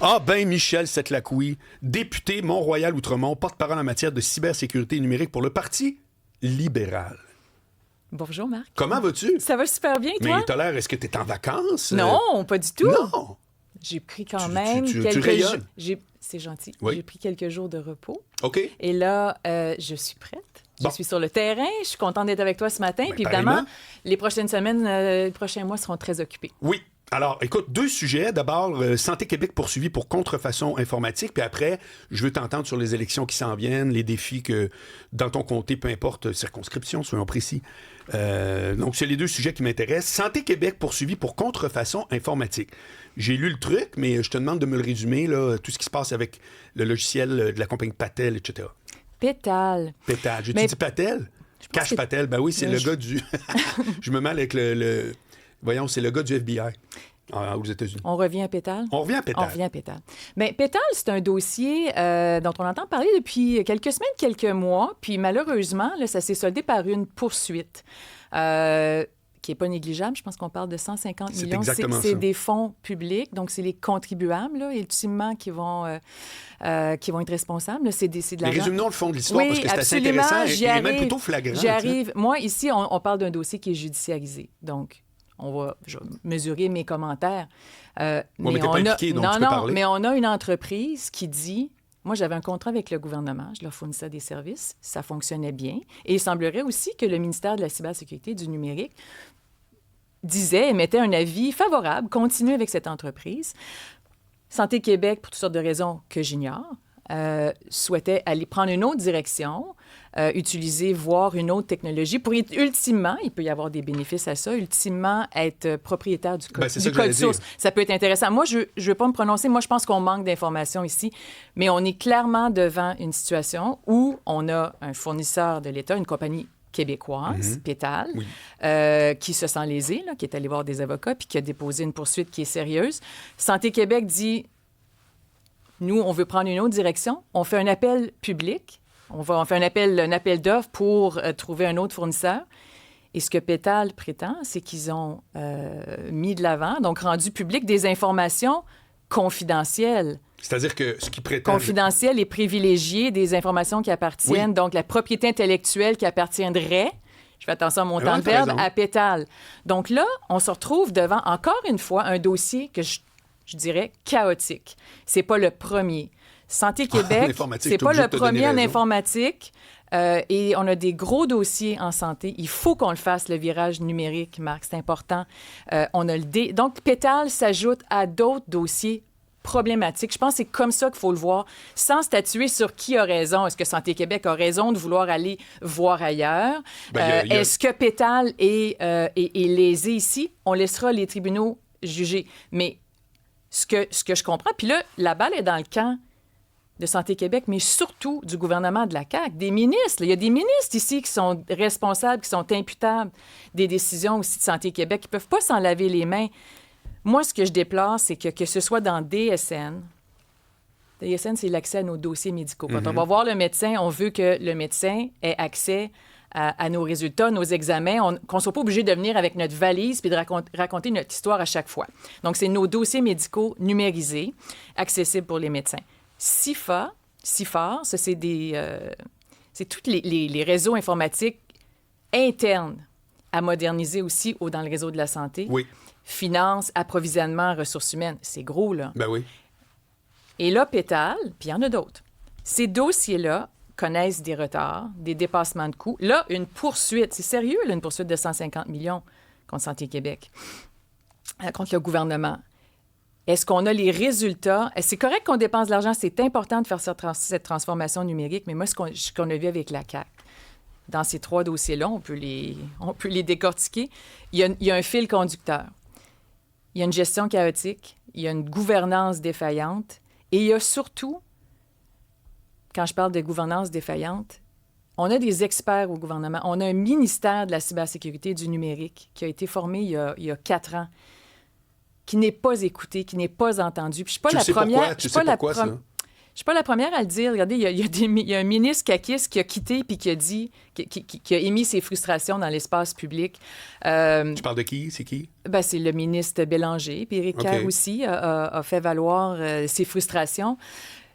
Ah ben, Michel Setlacouille, député Mont-Royal-Outremont, porte-parole en matière de cybersécurité numérique pour le Parti libéral. Bonjour, Marc. Comment vas-tu? Ça va super bien, toi? Mais t'as l'air, est-ce que t'es en vacances? Non, pas du tout. Non! J'ai pris quand même tu quelques rayonnes. jours. C'est gentil. Oui. J'ai pris quelques jours de repos. OK. Et là, je suis prête. Bon. Je suis sur le terrain. Je suis contente d'être avec toi ce matin. Ben, Puis évidemment, pareillement. les prochaines semaines, les prochains mois seront très occupés. Oui. Alors, écoute, 2 sujets. D'abord, Santé Québec poursuivi pour contrefaçon informatique. Puis après, je veux t'entendre sur les élections qui s'en viennent, les défis que, dans ton comté, peu importe, circonscription, soyons précis. Donc, c'est les 2 sujets qui m'intéressent. Santé Québec poursuivi pour contrefaçon informatique. J'ai lu le truc, mais je te demande de me le résumer, là, tout ce qui se passe avec le logiciel de la compagnie Patel, etc. Pétale. Pétale. J'ai Mais- dit Patel? Cash que- Patel. Ben oui, c'est Mais le je- gars du... je me mêle avec le... Voyons, c'est le gars du FBI aux États-Unis. On revient à Pétale? On revient à Pétale. On revient à Pétale. Bien, Pétale, c'est un dossier dont on entend parler depuis quelques semaines, quelques mois. Puis malheureusement, là, ça s'est soldé par une poursuite qui n'est pas négligeable. Je pense qu'on parle de 150 C'est millions. exactement C'est ça. des fonds publics, donc c'est les contribuables, là, ultimement, qui vont être responsables. Là. C'est de Mais l'argent. résume-nous le fond de l'histoire, Oui, parce que c'est assez absolument, intéressant j'y et même arrive. plutôt flagrant. J'y tu sais. arrive. Moi, ici, on parle d'un dossier qui est judiciarisé. Donc, je vais mesurer mes commentaires. mais t'es pas impliqué, donc tu peux parler. Mais on a une entreprise qui dit... Moi, j'avais un contrat avec le gouvernement. Je leur fournissais des services. Ça fonctionnait bien. Et il semblerait aussi que le ministère de la cybersécurité et du numérique émettait un avis favorable, continuer avec cette entreprise. Santé Québec, pour toutes sortes de raisons que j'ignore, souhaitait aller prendre une autre direction, utiliser, voir une autre technologie pour ultimement, il peut y avoir des bénéfices à ça, ultimement être propriétaire du code, Ben, c'est ça du que code j'allais source. dire. Ça peut être intéressant. Moi, je ne veux pas me prononcer. Moi, je pense qu'on manque d'informations ici, mais on est clairement devant une situation où on a un fournisseur de l'État, une compagnie québécoise, Pétale, Oui. qui se sent lésée, là, qui est allé voir des avocats puis qui a déposé une poursuite qui est sérieuse. Santé Québec dit, nous, on veut prendre une autre direction. On fait un appel public. On fait un appel d'offres pour trouver un autre fournisseur. Et ce que Pétale prétend, c'est qu'ils ont mis de l'avant, donc rendu public des informations confidentielles. C'est-à-dire que ce qui prétend... Confidentielles et privilégiées, des informations qui appartiennent, Oui. donc la propriété intellectuelle qui appartiendrait, je fais attention à mon temps de t'as verbe, raison. à Pétale. Donc là, on se retrouve devant, encore une fois, un dossier que je dirais chaotique. C'est pas le premier. Santé Québec, informatique, c'est t'es pas obligé le de te donner premier en raison. informatique. Et on a des gros dossiers en santé. Il faut qu'on le fasse, le virage numérique, Marc, c'est important. Donc, Pétale s'ajoute à d'autres dossiers problématiques. Je pense que c'est comme ça qu'il faut le voir, sans statuer sur qui a raison. Est-ce que Santé Québec a raison de vouloir aller voir ailleurs? Ben, il y a- Est-ce que Pétale est lésé ici? On laissera les tribunaux juger. Mais ce que je comprends, puis là, la balle est dans le camp de Santé Québec, mais surtout du gouvernement de la CAQ, des ministres. Il y a des ministres ici qui sont responsables, qui sont imputables des décisions aussi de Santé Québec, qui ne peuvent pas s'en laver les mains. Moi, ce que je déplore, c'est que ce soit dans DSN, DSN, c'est l'accès à nos dossiers médicaux. Quand on va voir le médecin, on veut que le médecin ait accès à nos résultats, nos examens, qu'on ne soit pas obligé de venir avec notre valise puis de raconter notre histoire à chaque fois. Donc, c'est nos dossiers médicaux numérisés, accessibles pour les médecins. CIFAR, ça, c'est tous les réseaux informatiques internes à moderniser aussi dans le réseau de la santé. Oui. Finances, approvisionnement, ressources humaines. C'est gros, là. Ben oui. Et là, Pétale, puis il y en a d'autres. Ces dossiers-là connaissent des retards, des dépassements de coûts. Là, une poursuite, c'est sérieux, là, une poursuite de 150 millions contre Santé Québec, contre le gouvernement. Est-ce qu'on a les résultats? C'est correct qu'on dépense de l'argent, c'est important de faire cette transformation numérique, mais moi, ce qu'on a vu avec la CAQ, dans ces 3 dossiers-là, on peut les décortiquer. Il y a un fil conducteur. Il y a une gestion chaotique, il y a une gouvernance défaillante, et il y a surtout, quand je parle de gouvernance défaillante, on a des experts au gouvernement. On a un ministère de la cybersécurité et du numérique qui a été formé il y a 4 ans, qui n'est pas écouté, qui n'est pas entendu. Puis je suis pas Tu la sais première. pourquoi? Tu sais pourquoi, ça? Je suis pas la première à le dire. Regardez, il y a un ministre caquiste qui a quitté puis qui a dit, qui a émis ses frustrations dans l'espace public. Tu parles de qui? C'est qui? Ben, c'est le ministre Bélanger. Puis Éric Kerr aussi a fait valoir ses frustrations.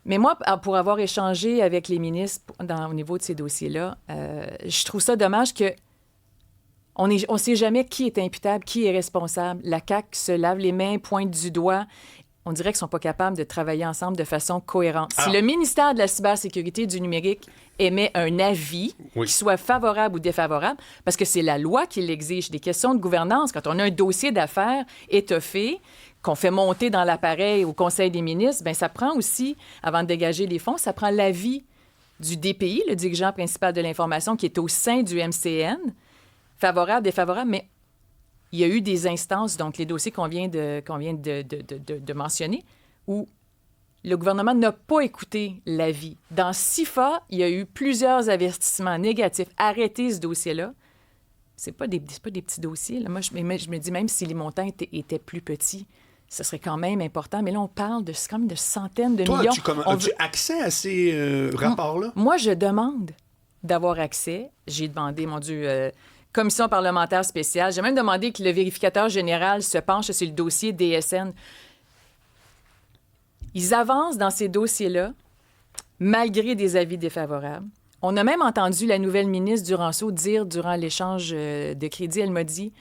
Mais moi, pour avoir échangé avec les ministres au niveau de ces dossiers-là, je trouve ça dommage que on ne sait jamais qui est imputable, qui est responsable. La CAQ se lave les mains, pointe du doigt. On dirait qu'ils ne sont pas capables de travailler ensemble de façon cohérente. Si le ministère de la cybersécurité et du numérique émet un avis, qui soit favorable ou défavorable, parce que c'est la loi qui l'exige, des questions de gouvernance, quand on a un dossier d'affaires étoffé, qu'on fait monter dans l'appareil au Conseil des ministres, bien, ça prend aussi, avant de dégager les fonds, ça prend l'avis du DPI, le dirigeant principal de l'information, qui est au sein du MCN, favorable, défavorable, mais il y a eu des instances, donc les dossiers qu'on vient de mentionner, où le gouvernement n'a pas écouté l'avis. Dans SIFA, il y a eu plusieurs avertissements négatifs. Arrêtez ce dossier-là. C'est pas des petits dossiers. Là. Moi, je me dis, même si les montants étaient plus petits, ce serait quand même important. Mais là, on parle de centaines de millions. As-tu accès à ces rapports-là? Moi, je demande d'avoir accès. J'ai demandé, mon Dieu... commission parlementaire spéciale. J'ai même demandé que le vérificateur général se penche sur le dossier DSN. Ils avancent dans ces dossiers-là, malgré des avis défavorables. On a même entendu la nouvelle ministre Duranceau dire durant l'échange de crédit, elle m'a dit,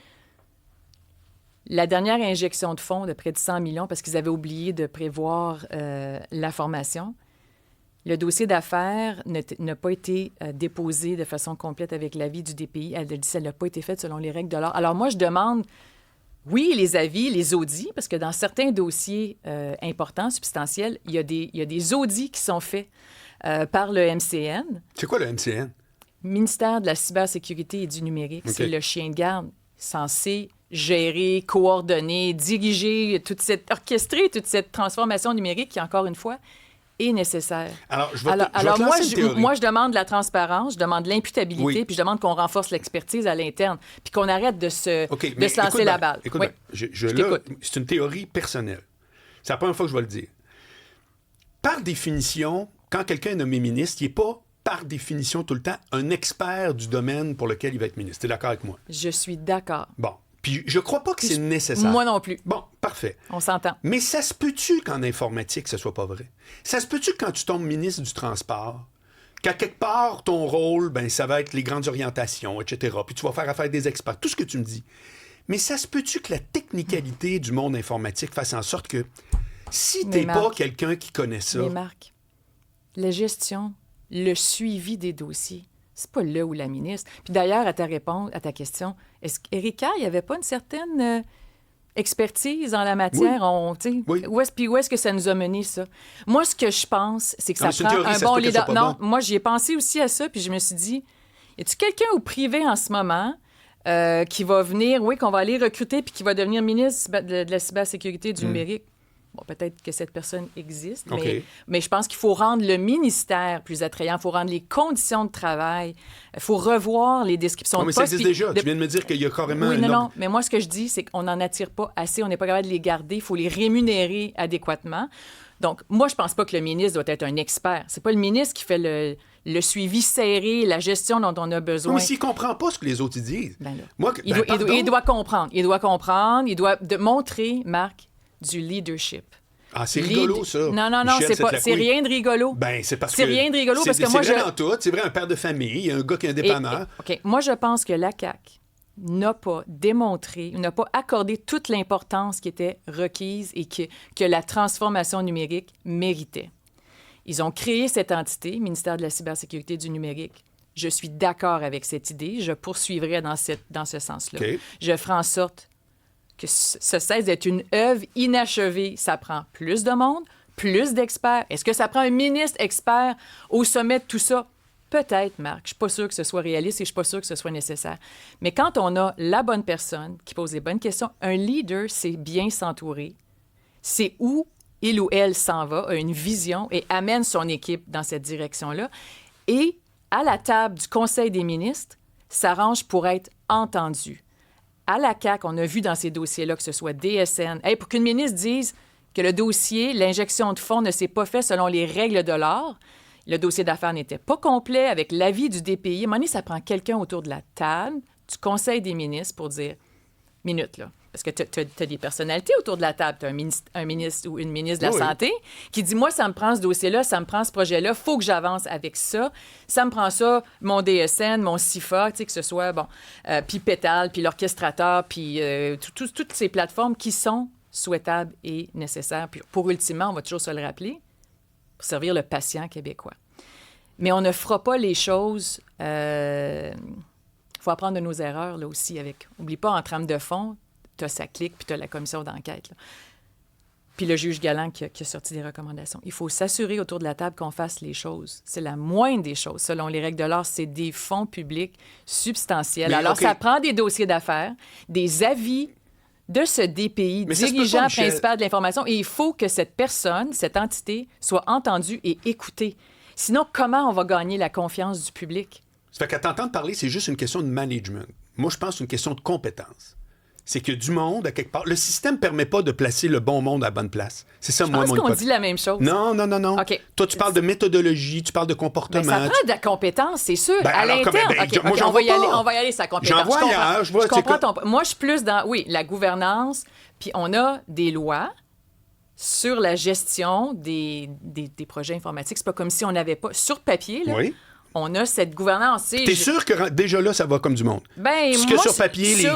la dernière injection de fonds de près de 100 millions, parce qu'ils avaient oublié de prévoir la formation, le dossier d'affaires n'a pas été déposé de façon complète avec l'avis du DPI. Elle a dit que ça n'a pas été fait selon les règles de l'art. Alors moi, je demande, oui, les avis, les audits, parce que dans certains dossiers importants, substantiels, il y a des audits qui sont faits par le MCN. C'est quoi le MCN? Ministère de la cybersécurité et du numérique. Okay. C'est le chien de garde censé gérer, coordonner, diriger, orchestrer toute cette transformation numérique qui, encore une fois, est nécessaire. Alors, moi, je demande la transparence, je demande l'imputabilité, puis je demande qu'on renforce l'expertise à l'interne, puis qu'on arrête de se lancer la balle. Écoute, c'est une théorie personnelle. C'est la première fois que je vais le dire. Par définition, quand quelqu'un est nommé ministre, il n'est pas, par définition, tout le temps, un expert du domaine pour lequel il va être ministre. Tu es d'accord avec moi? Je suis d'accord. Bon. Puis je crois pas que c'est nécessaire. Moi non plus. Bon, parfait. On s'entend. Mais ça se peut-tu qu'en informatique, ce soit pas vrai? Ça se peut-tu que quand tu tombes ministre du Transport, qu'à quelque part, ton rôle, ben ça va être les grandes orientations, etc. Puis tu vas faire affaire des experts, tout ce que tu me dis. Mais ça se peut-tu que la technicalité du monde informatique fasse en sorte que si t'es pas quelqu'un qui connaît ça... Mais Marc, la gestion, le suivi des dossiers, c'est pas là où la ministre... Puis d'ailleurs, à ta question, est-ce qu'Éric Kerr, il n'y avait pas une certaine expertise en la matière? Oui. Où est-ce que ça nous a mené, ça? Moi, ce que je pense, c'est que ça prend un bon leader. Non, moi, j'y ai pensé aussi à ça, puis je me suis dit, y a-tu quelqu'un au privé en ce moment qui va venir, qu'on va aller recruter, puis qui va devenir ministre de la cybersécurité et du numérique? Bon, peut-être que cette personne existe, mais je pense qu'il faut rendre le ministère plus attrayant, il faut rendre les conditions de travail, il faut revoir les descriptions de postes. Mais ça existe déjà. Tu viens de me dire qu'il y a carrément non, mais moi, ce que je dis, c'est qu'on n'en attire pas assez, on n'est pas capable de les garder, il faut les rémunérer adéquatement. Donc, moi, je pense pas que le ministre doit être un expert. C'est pas le ministre qui fait le suivi serré, la gestion dont on a besoin. Mais s'il comprend pas ce que les autres disent... Il doit comprendre. Il doit montrer, Marc, du leadership. Ah, c'est rigolo, ça. Non, c'est rien de rigolo. Ben, c'est parce que... C'est rien de rigolo parce que moi, C'est vrai dans tout. C'est vrai, un père de famille, un gars qui est un dépanneur. OK. Moi, je pense que la CAQ n'a pas démontré, n'a pas accordé toute l'importance qui était requise et que la transformation numérique méritait. Ils ont créé cette entité, Ministère de la cybersécurité et du numérique. Je suis d'accord avec cette idée. Je poursuivrai dans ce sens-là. Okay. Je ferai en sorte que ce cesse d'être une œuvre inachevée. Ça prend plus de monde, plus d'experts. Est-ce que ça prend un ministre expert au sommet de tout ça? Peut-être, Marc. Je ne suis pas sûre que ce soit réaliste et je ne suis pas sûre que ce soit nécessaire. Mais quand on a la bonne personne qui pose les bonnes questions, un leader, c'est bien s'entourer. C'est où il ou elle s'en va, a une vision et amène son équipe dans cette direction-là. Et à la table du Conseil des ministres, s'arrange pour être entendu. À la CAQ, on a vu dans ces dossiers-là que ce soit DSN. Pour qu'une ministre dise que le dossier, l'injection de fonds ne s'est pas fait selon les règles de l'art. Le dossier d'affaires n'était pas complet avec l'avis du DPI. À un moment donné, ça prend quelqu'un autour de la table du Conseil des ministres pour dire « minute, là ». Parce que tu as des personnalités autour de la table. Tu as un ministre ou une ministre de la Santé qui dit « moi, ça me prend ce dossier-là, ça me prend ce projet-là, il faut que j'avance avec ça. Ça me prend ça, mon DSN, mon CIFA, tu sais, que ce soit, bon, puis Pétale, puis l'orchestrateur, puis toutes ces plateformes qui sont souhaitables et nécessaires. Puis pour ultimement, on va toujours se le rappeler, pour servir le patient québécois. Mais on ne fera pas les choses... Il faut apprendre de nos erreurs, là, aussi. Oublie pas, en trame de fond, tu as sa clique, puis tu as la commission d'enquête. Là. Puis le juge Galland qui a sorti des recommandations. Il faut s'assurer autour de la table qu'on fasse les choses. C'est la moindre des choses. Selon les règles de l'art, c'est des fonds publics substantiels. Mais, alors, ça prend des dossiers d'affaires, des avis de ce DPI, dirigeant principal de l'information, et il faut que cette personne, cette entité, soit entendue et écoutée. Sinon, comment on va gagner la confiance du public? Ça fait qu'à t'entendre parler, c'est juste une question de management. Moi, je pense que c'est une question de compétence. C'est que du monde, à quelque part... Le système ne permet pas de placer le bon monde à la bonne place. C'est ça, moi, mon hypothèse. Je pense qu'on dit la même chose. Non. Okay. Toi, tu parles de méthodologie, tu parles de comportement. Ça prend de la compétence, c'est sûr. À l'interne. Moi, on va y aller, sa compétence. J'en vois ailleurs. Je comprends Moi, je suis plus dans, la gouvernance, puis on a des lois sur la gestion des projets informatiques. C'est pas comme si on n'avait pas... Sur papier, là, on a cette gouvernance. T'es sûr que déjà là, ça va comme du monde? Parce que sur papier,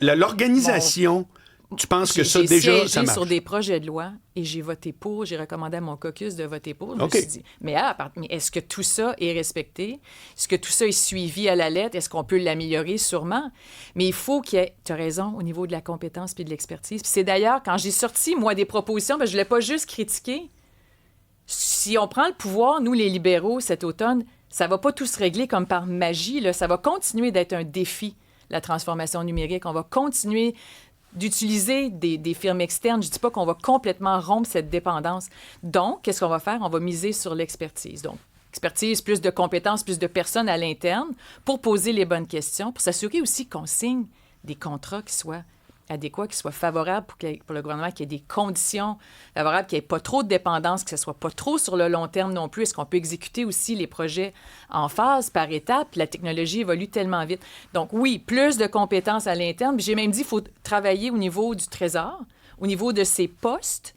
l'organisation, tu penses que ça, déjà, ça marche? Sur des projets de loi et j'ai voté pour, j'ai recommandé à mon caucus de voter pour. Je me suis dit, mais est-ce que tout ça est respecté? Est-ce que tout ça est suivi à la lettre? Est-ce qu'on peut l'améliorer? Sûrement. Mais il faut qu'il y ait, tu as raison, au niveau de la compétence puis de l'expertise. Puis c'est d'ailleurs, quand j'ai sorti, moi, des propositions, je ne voulais pas juste critiquer. Si on prend le pouvoir, nous, les libéraux, cet automne, ça ne va pas tout se régler comme par magie. Là. Ça va continuer d'être un défi, la transformation numérique. On va continuer d'utiliser des firmes externes. Je ne dis pas qu'on va complètement rompre cette dépendance. Donc, qu'est-ce qu'on va faire? On va miser sur l'expertise. Donc, expertise, plus de compétences, plus de personnes à l'interne pour poser les bonnes questions, pour s'assurer aussi qu'on signe des contrats qui soient adéquat, qui soit favorable pour le gouvernement, qu'il y ait des conditions favorables, qu'il n'y ait pas trop de dépendance, que ce ne soit pas trop sur le long terme non plus. Est-ce qu'on peut exécuter aussi les projets en phase, par étapes? La technologie évolue tellement vite. Donc oui, plus de compétences à l'interne. J'ai même dit qu'il faut travailler au niveau du Trésor, au niveau de ses postes,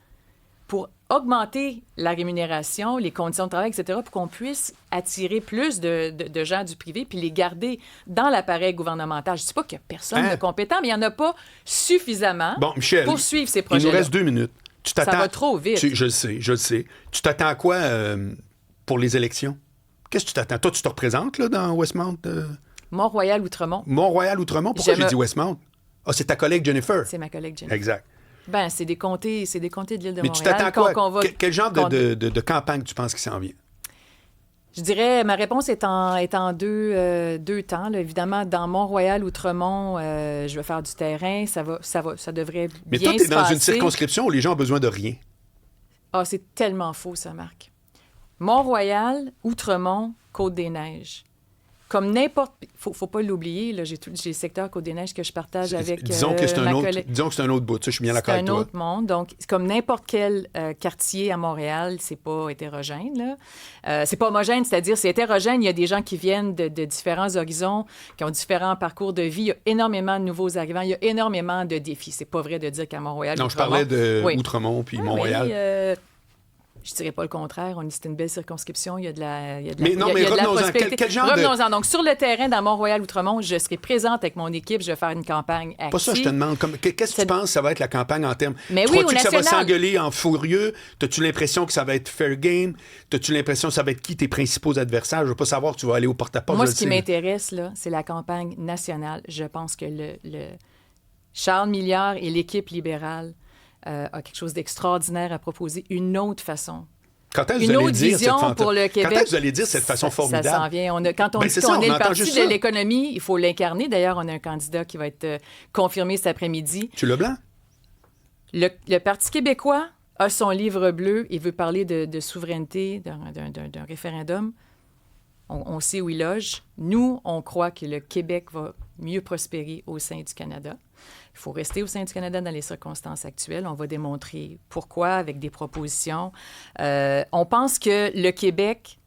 pour augmenter la rémunération, les conditions de travail, etc., pour qu'on puisse attirer plus de gens du privé puis les garder dans l'appareil gouvernemental. Je ne dis pas qu'il n'y a personne de compétent, mais il n'y en a pas suffisamment pour suivre ces projets-là. Il nous reste 2 minutes. Ça va trop vite. Je le sais. Tu t'attends à quoi pour les élections? Qu'est-ce que tu t'attends? Toi, tu te représentes là, dans Westmount? Mont-Royal-Outremont. Mont-Royal-Outremont? Pourquoi j'ai dit Westmount? Ah, c'est ta collègue Jennifer. C'est ma collègue Jennifer. Exact. Ben, c'est des comtés de l'île de Montréal. Mais tu t'attends à quoi? Quel genre de campagne tu penses qui s'en vient? Je dirais, ma réponse est en deux temps. Là. Évidemment, dans Mont-Royal-Outremont, je vais faire du terrain. Ça devrait bien se passer. Mais toi, tu es dans une circonscription où les gens ont besoin de rien. Ah, c'est tellement faux, ça, Marc. Mont-Royal, Outremont, Côte-des-Neiges. Comme n'importe... Faut pas l'oublier, là, j'ai le secteur Côte-des-Neiges que je partage avec disons que c'est un autre bout, ça, je suis bien d'accord avec toi. C'est un autre monde. Donc, comme n'importe quel quartier à Montréal, c'est pas hétérogène, là. C'est pas homogène, c'est-à-dire c'est hétérogène. Il y a des gens qui viennent de différents horizons, qui ont différents parcours de vie. Il y a énormément de nouveaux arrivants. Il y a énormément de défis. C'est pas vrai de dire qu'à Montréal... Non, je parlais de Outremont puis Montréal. Je ne dirais pas le contraire. C'est une belle circonscription. Il y a de la revenons-en. Quel genre revenons-en. Donc, sur le terrain, dans Mont-Royal-Outremont, je serai présente avec mon équipe. Je vais faire une campagne active. Pas ça, je te demande. Qu'est-ce que tu penses que ça va être la campagne en termes... Mais oui, au national... que ça va s'engueuler en furieux? T'as-tu l'impression que ça va être fair game? T'as-tu l'impression que ça va être qui tes principaux adversaires? Je ne veux pas savoir que tu vas aller au porte-à-porte. Moi, ce qui m'intéresse, là, c'est la campagne nationale. Je pense que le Charles Milliard et l'équipe libérale a quelque chose d'extraordinaire à proposer, une autre façon. Quand est-ce que vous allez dire cette pour le Québec, Quand est-ce que vous allez dire cette façon formidable? Ça s'en vient. Quand on dit qu'on est le parti de l'économie, il faut l'incarner. D'ailleurs, on a un candidat qui va être confirmé cet après-midi. Tu Leblanc? Le Parti québécois a son livre bleu et veut parler de souveraineté, d'un référendum. On sait où il loge. Nous, on croit que le Québec va mieux prospérer au sein du Canada. Il faut rester au sein du Canada dans les circonstances actuelles. On va démontrer pourquoi avec des propositions. On pense que le Québec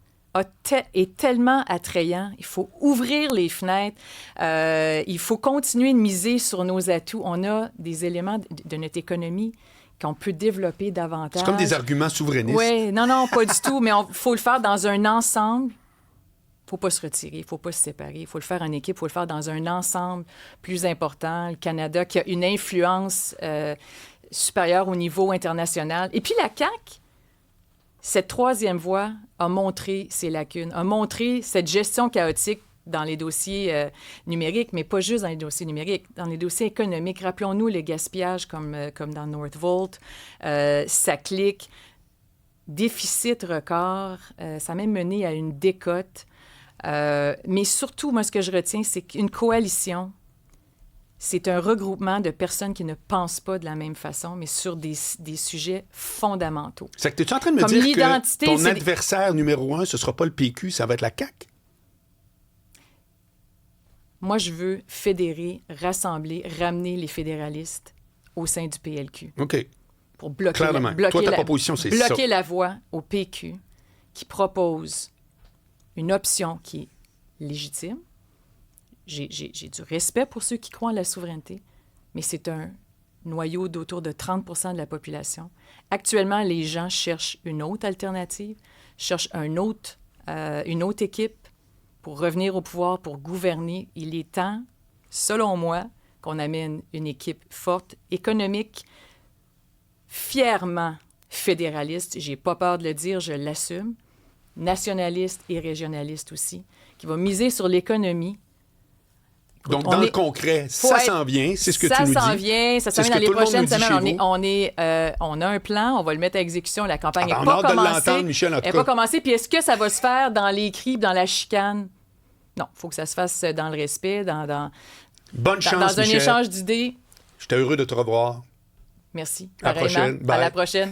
est tellement attrayant. Il faut ouvrir les fenêtres. Il faut continuer de miser sur nos atouts. On a des éléments de notre économie qu'on peut développer davantage. C'est comme des arguments souverainistes. Oui, non, pas du tout. Mais il faut le faire dans un ensemble. Il ne faut pas se retirer, il ne faut pas se séparer. Il faut le faire en équipe, il faut le faire dans un ensemble plus important. Le Canada qui a une influence supérieure au niveau international. Et puis la CAQ, cette troisième voie a montré ses lacunes, a montré cette gestion chaotique dans les dossiers numériques, mais pas juste dans les dossiers numériques, dans les dossiers économiques. Rappelons-nous le gaspillage comme dans Northvolt, ça clique, déficit record, ça a même mené à une décote. Mais surtout, moi, ce que je retiens, c'est qu'une coalition, c'est un regroupement de personnes qui ne pensent pas de la même façon, mais sur des sujets fondamentaux. C'est que tu es en train de me dire que ton adversaire numéro 1, ce ne sera pas le PQ, ça va être la CAQ? Moi, je veux fédérer, rassembler, ramener les fédéralistes au sein du PLQ. OK. Pour bloquer, Toi, ta proposition, c'est bloquer la voie au PQ qui propose une option qui est légitime. J'ai du respect pour ceux qui croient en la souveraineté, mais c'est un noyau d'autour de 30 % de la population. Actuellement, les gens cherchent une autre alternative, cherchent une autre équipe pour revenir au pouvoir, pour gouverner. Il est temps, selon moi, qu'on amène une équipe forte, économique, fièrement fédéraliste. J'ai pas peur de le dire, je l'assume. Nationaliste et régionaliste aussi, qui va miser sur l'économie. Donc, dans le concret, ça s'en vient, c'est ce que tu nous dis. Ça s'en vient dans les prochaines semaines. On a un plan, on va le mettre à exécution. La campagne n'est pas commencée. Michel, elle n'est pas commencée. Puis est-ce que ça va se faire dans les cris, dans la chicane? Non, il faut que ça se fasse dans le respect, Bonne chance, dans un échange d'idées. J'étais heureux de te revoir. Merci. À la prochaine. À la prochaine.